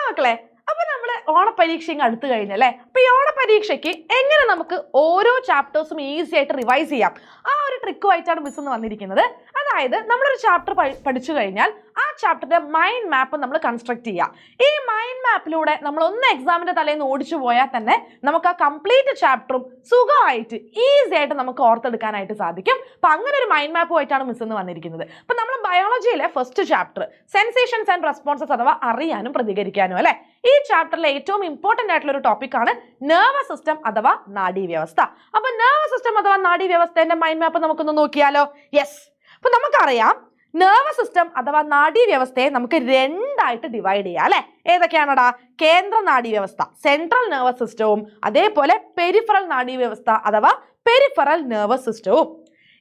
മക്കളെ, അപ്പൊ നമ്മള് ഓണപരീക്ഷ അടുത്ത് കഴിഞ്ഞല്ലേ. അപ്പൊ ഈ ഓണപരീക്ഷയ്ക്ക് എങ്ങനെ നമുക്ക് ഓരോ ചാപ്റ്റേഴ്സും ഈസി ആയിട്ട് റിവൈസ് ചെയ്യാം, ആ ഒരു ട്രിക്കുമായിട്ടാണ് മിസ് ഇന്ന് വന്നിരിക്കുന്നത്. അതായത് നമ്മളൊരു ചാപ്റ്റർ പഠിച്ചു കഴിഞ്ഞാൽ ആ ചാപ്റ്ററിന്റെ മൈൻഡ് മാപ്പ് നമ്മൾ കൺസ്ട്രക്ട് ചെയ്യാം. ഈ മൈൻഡ് മാപ്പിലൂടെ നമ്മൾ ഒന്ന് എക്സാമിന്റെ തലേന്ന് ഓടിച്ചു പോയാൽ തന്നെ നമുക്ക് ആ കംപ്ലീറ്റ് ചാപ്റ്ററും സുഖമായിട്ട് ഈസി ആയിട്ട് നമുക്ക് ഓർത്തെടുക്കാനായിട്ട് സാധിക്കും. അപ്പൊ അങ്ങനെ ഒരു മൈൻഡ് മാപ്പുമായിട്ടാണ് മിസ് ഇന്ന് വന്നിരിക്കുന്നത്. അപ്പൊ നമ്മൾ ബയോളജിയിലെ first chapter sensations and responses അഥവാ അറിയാനും പ്രതികരിക്കാനും അല്ലെ, ഈ ചാപ്റ്ററിലെ ഏറ്റവും ഇമ്പോർട്ടന്റ് ആയിട്ടുള്ള ഒരു ടോപ്പിക് ആണ് നെർവസ് സിസ്റ്റം അഥവാ നാഡീവ്യവസ്ഥ. അപ്പൊ നെർവസ് സിസ്റ്റം അഥവാ നാഡീവ്യവസ്ഥയുടെ മൈൻഡ് മാപ്പ് നമുക്കൊന്ന് നോക്കിയാലോ. യെസ്, അപ്പൊ നമുക്കറിയാം നെർവസ് സിസ്റ്റം അഥവാ നാഡീവ്യവസ്ഥയെ നമുക്ക് രണ്ടായിട്ട് ഡിവൈഡ് ചെയ്യാം അല്ലെ. ഏതൊക്കെയാണടാ? കേന്ദ്ര നാഡീവ്യവസ്ഥ സെൻട്രൽ നെർവസ് സിസ്റ്റവും അതേപോലെ പെരിഫറൽ നാഡീവ്യവസ്ഥ അഥവാ പെരിഫറൽ നെർവസ് സിസ്റ്റവും.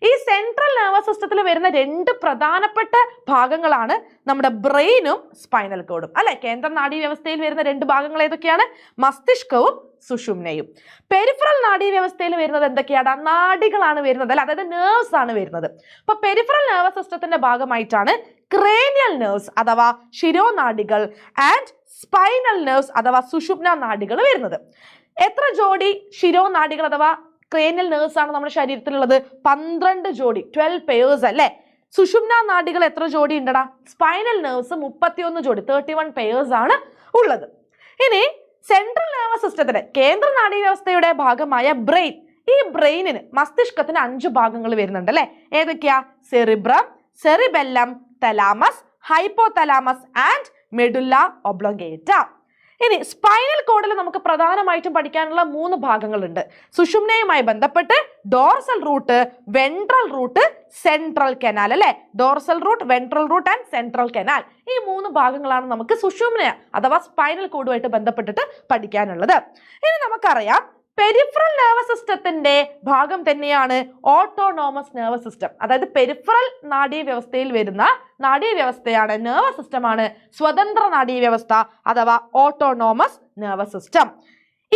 ഈ സെൻട്രൽ നെർവസ് സിസ്റ്റത്തിൽ വരുന്ന രണ്ട് പ്രധാനപ്പെട്ട ഭാഗങ്ങളാണ് നമ്മുടെ ബ്രെയിനും സ്പൈനൽ കോഡും അല്ലെ. കേന്ദ്ര നാഡീവ്യവസ്ഥയിൽ വരുന്ന രണ്ട് ഭാഗങ്ങൾ ഏതൊക്കെയാണ്? മസ്തിഷ്കവും സുഷുമ്നയും. പെരിഫറൽ നാഡീവ്യവസ്ഥയിൽ വരുന്നത് എന്തൊക്കെയാണ്? നാഡികളാണ് വരുന്നത് അല്ലെ, അതായത് നെർവ്സ് ആണ് വരുന്നത്. അപ്പൊ പെരിഫറൽ നെർവസ് സിസ്റ്റത്തിന്റെ ഭാഗമായിട്ടാണ് ക്രേനിയൽ നെർവ്സ് അഥവാ ശിരോനാഡികൾ ആൻഡ് സ്പൈനൽ നെർവ്സ് അഥവാ സുഷുമ്ന നാഡികൾ വരുന്നത്. എത്ര ജോഡി ശിരോനാഡികൾ അഥവാ ക്രേനിയൽ നെർവ്സ് ആണ് നമ്മുടെ ശരീരത്തിലുള്ളത്? 12 ജോഡി, 12 പെയേഴ്സ് അല്ലെ. സുഷുമ്ന നാഡികൾ എത്ര ജോഡി ഉണ്ടടാ? സ്പൈനൽ നെർവ്സ് 31 ജോഡി, 31 പെയേഴ്സ് ആണ് ഉള്ളത്. ഇനി സെൻട്രൽ നെർവസ് സിസ്റ്റത്തിന്റെ കേന്ദ്ര നാഡീവ്യവസ്ഥയുടെ ഭാഗമായ ബ്രെയിൻ, ഈ ബ്രെയിനിന് മസ്തിഷ്കത്തിന് 5 ഭാഗങ്ങൾ വരുന്നുണ്ട് അല്ലെ. ഏതൊക്കെയാ? Cerebrum, cerebellum, thalamus, hypothalamus and medulla oblongata. ഇനി സ്പൈനൽ കോഡിൽ നമുക്ക് പ്രധാനമായിട്ടും പഠിക്കാനുള്ള 3 ഭാഗങ്ങളുണ്ട്. സുഷുമ്നയുമായി ബന്ധപ്പെട്ട് dorsal root, ventral root, central canal അല്ലെ. Dorsal root, ventral root and central canal, ഈ 3 ഭാഗങ്ങളാണ് നമുക്ക് സുഷുമ്ന അഥവാ സ്പൈനൽ കോഡുമായിട്ട് ബന്ധപ്പെട്ടിട്ട് പഠിക്കാനുള്ളത്. ഇനി നമുക്കറിയാം പെരിഫറൽ നെർവസ് സിസ്റ്റത്തിന്റെ ഭാഗം തന്നെയാണ് ഓട്ടോണോമസ് നെർവസ് സിസ്റ്റം. അതായത് പെരിഫറൽ നാഡീവ്യവസ്ഥയിൽ വരുന്ന നാഡീവ്യവസ്ഥയാണ്, നെർവസ് സിസ്റ്റമാണ് സ്വതന്ത്ര നാഡീവ്യവസ്ഥ അഥവാ ഓട്ടോണോമസ് നെർവസ് സിസ്റ്റം.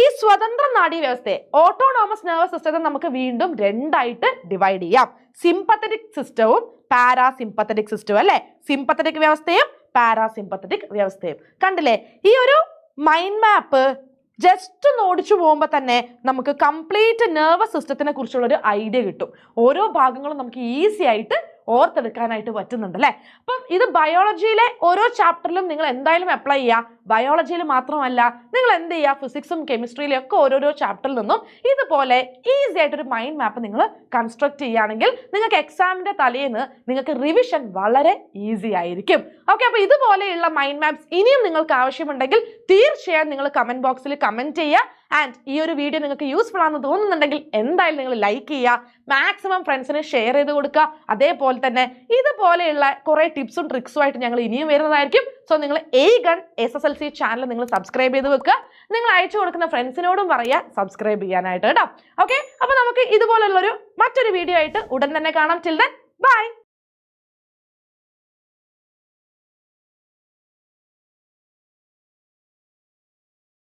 ഈ സ്വതന്ത്ര നാഡീവ്യവസ്ഥയെ ഓട്ടോണോമസ് നെർവസ് സിസ്റ്റത്തെ നമുക്ക് വീണ്ടും രണ്ടായിട്ട് ഡിവൈഡ് ചെയ്യാം. സിമ്പത്തറ്റിക് സിസ്റ്റവും പാരാസിമ്പത്തറ്റിക് സിസ്റ്റവും അല്ലെ. സിമ്പത്തറ്റിക് വ്യവസ്ഥയും പാരാസിമ്പത്തറ്റിക് വ്യവസ്ഥയും. കണ്ടില്ലേ? ഈ ഒരു മൈൻഡ് മാപ്പ് ജസ്റ്റ് ഒന്ന് ഓടിച്ചു പോകുമ്പോൾ തന്നെ നമുക്ക് കംപ്ലീറ്റ് നെർവസ് സിസ്റ്റത്തിനെ കുറിച്ചുള്ള ഒരു ഐഡിയ കിട്ടും. ഓരോ ഭാഗങ്ങളും നമുക്ക് ഈസി ആയിട്ട് ഓർത്തെടുക്കാനായിട്ട് പറ്റുന്നുണ്ട് അല്ലെ. അപ്പം ഇത് ബയോളജിയിലെ ഓരോ ചാപ്റ്ററിലും നിങ്ങൾ എന്തായാലും അപ്ലൈ ചെയ്യുക. ബയോളജിയിൽ മാത്രമല്ല, നിങ്ങൾ എന്ത് ചെയ്യുക, ഫിസിക്സും കെമിസ്ട്രിയിലും ഒക്കെ ഓരോരോ ചാപ്റ്ററിൽ നിന്നും ഇതുപോലെ ഈസി ആയിട്ടൊരു മൈൻഡ് മാപ്പ് നിങ്ങൾ കൺസ്ട്രക്ട് ചെയ്യുകയാണെങ്കിൽ നിങ്ങൾക്ക് എക്സാമിന്റെ തലേന്ന് നിങ്ങൾക്ക് റിവിഷൻ വളരെ ഈസി ആയിരിക്കും. ഓക്കെ, അപ്പൊ ഇതുപോലെയുള്ള മൈൻഡ് മാപ്സ് ഇനിയും നിങ്ങൾക്ക് ആവശ്യമുണ്ടെങ്കിൽ തീർച്ചയായും നിങ്ങൾ കമന്റ് ബോക്സിൽ കമന്റ് ചെയ്യുക. ആൻഡ് ഈ ഒരു വീഡിയോ നിങ്ങൾക്ക് യൂസ്ഫുൾ ആണെന്ന് തോന്നുന്നുണ്ടെങ്കിൽ എന്തായാലും നിങ്ങൾ ലൈക്ക് ചെയ്യുക, മാക്സിമം ഫ്രണ്ട്സിന് ഷെയർ ചെയ്ത് കൊടുക്കുക. അതേപോലെ തന്നെ ഇതുപോലെയുള്ള കുറെ ടിപ്സും ട്രിക്സും ആയിട്ട് ഞങ്ങൾ ഇനിയും വരുന്നതായിരിക്കും. സോ നിങ്ങൾ A-Gun SSLC ചാനൽ നിങ്ങൾ സബ്സ്ക്രൈബ് ചെയ്ത് വെക്കുക. നിങ്ങൾ അയച്ചു കൊടുക്കുന്ന ഫ്രണ്ട്സിനോടും പറയുക സബ്സ്ക്രൈബ് ചെയ്യാനായിട്ട് കേട്ടോ. ഓക്കെ, അപ്പൊ നമുക്ക് ഇതുപോലുള്ളൊരു മറ്റൊരു വീഡിയോ ആയിട്ട് ഉടൻ തന്നെ കാണാം. Till then bye.